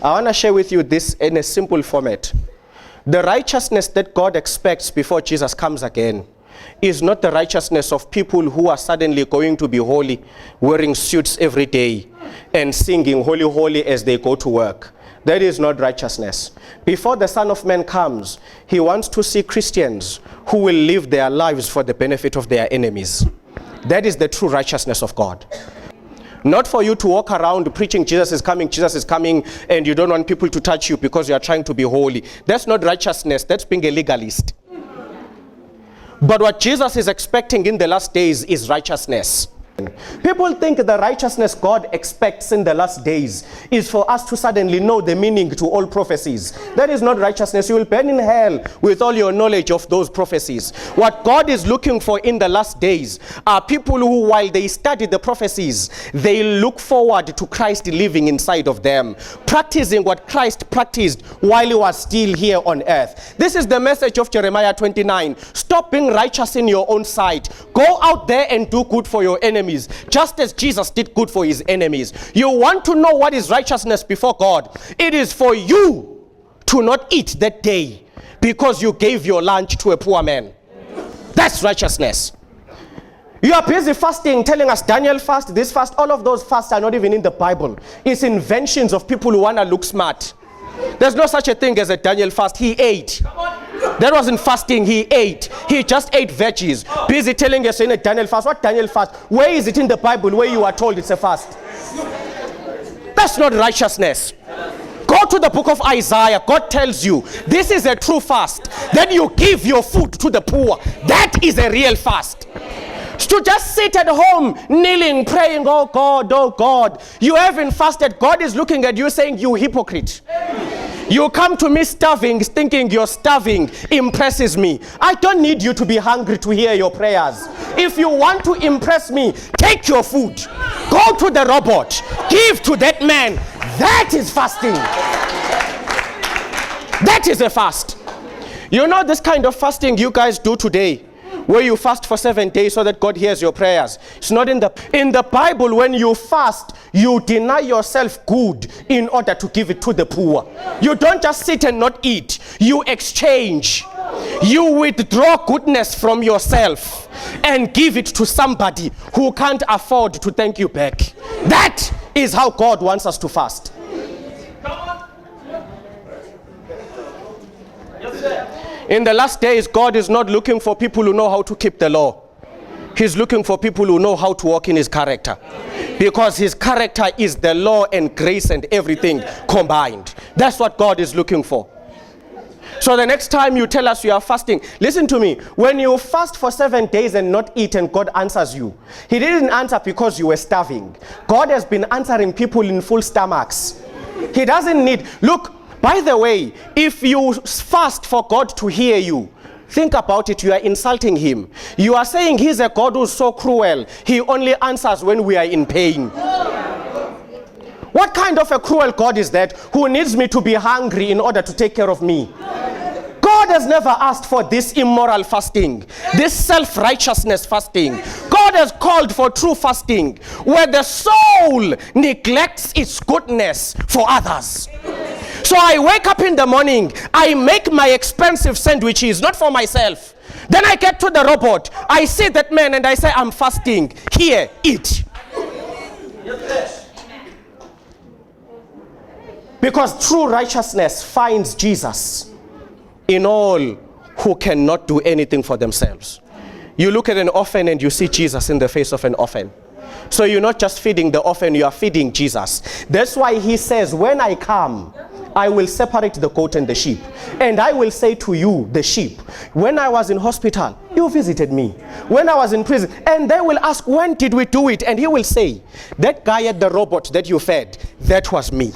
I want to share with you this in a simple format. The righteousness that God expects before Jesus comes again is not the righteousness of people who are suddenly going to be holy, wearing suits every day and singing holy, holy as they go to work. That is not righteousness. Before the Son of Man comes, he wants to see Christians who will live their lives for the benefit of their enemies. That is the true righteousness of God. Not for you to walk around preaching Jesus is coming, and you don't want people to touch you because you are trying to be holy. That's not righteousness. That's being a legalist. But what Jesus is expecting in the last days is righteousness. People think the righteousness God expects in the last days is for us to suddenly know the meaning to all prophecies. That is not righteousness. You will burn in hell with all your knowledge of those prophecies. What God is looking for in the last days are people who, while they study the prophecies, they look forward to Christ living inside of them, practicing what Christ practiced while he was still here on earth. This is the message of Jeremiah 29. Stop being righteous in your own sight. Go out there and do good for your enemies, just as Jesus did good for his enemies. You want to know what is righteousness before God? It is for you to not eat that day because you gave your lunch to a poor man. That's righteousness. You are busy fasting, telling us Daniel fast, this fast. All of those fasts are not even in the Bible. It's inventions of people who want to look smart. There's no such a thing as a Daniel fast. He ate. That wasn't fasting, he ate. He just ate veggies. Busy telling us in a Daniel fast. What Daniel fast? Where is it in the Bible where you are told it's a fast? That's not righteousness. Go to the book of Isaiah. God tells you this is a true fast. Then you give your food to the poor. That is a real fast. To just sit at home, kneeling, praying, oh God, you haven't fasted. God is looking at you saying, you hypocrite. You come to me starving, thinking you're starving impresses me. I don't need you to be hungry to hear your prayers. If you want to impress me, take your food. Go to the robot. Give to that man. That is fasting. That is a fast. You know this kind of fasting you guys do today, where you fast for 7 days so that God hears your prayers. It's not in the Bible. When you fast, you deny yourself good in order to give it to the poor. You don't just sit and not eat. You exchange. You withdraw goodness from yourself and give it to somebody who can't afford to thank you back. That is how God wants us to fast. In the last days, God is not looking for people who know how to keep the law. He's looking for people who know how to walk in his character. Because his character is the law and grace and everything combined. That's what God is looking for. So the next time you tell us you are fasting, listen to me. When you fast for 7 days and not eat and God answers you, he didn't answer because you were starving. God has been answering people in full stomachs. He doesn't need, look, by the way, if you fast for God to hear you, think about it, you are insulting him. You are saying he's a God who's so cruel. He only answers when we are in pain. What kind of a cruel God is that who needs me to be hungry in order to take care of me? God has never asked for this immoral fasting, this self-righteousness fasting. God has called for true fasting, where the soul neglects its goodness for others. So I wake up in the morning, I make my expensive sandwiches, not for myself. Then I get to the robot, I see that man and I say, I'm fasting. Here, eat. Because true righteousness finds Jesus in all who cannot do anything for themselves. You look at an orphan and you see Jesus in the face of an orphan. So you're not just feeding the orphan, you are feeding Jesus. That's why he says, when I come, I will separate the goat and the sheep. And I will say to you, the sheep, when I was in hospital, you visited me. When I was in prison, and they will ask, when did we do it? And he will say, that guy at the robot that you fed, that was me.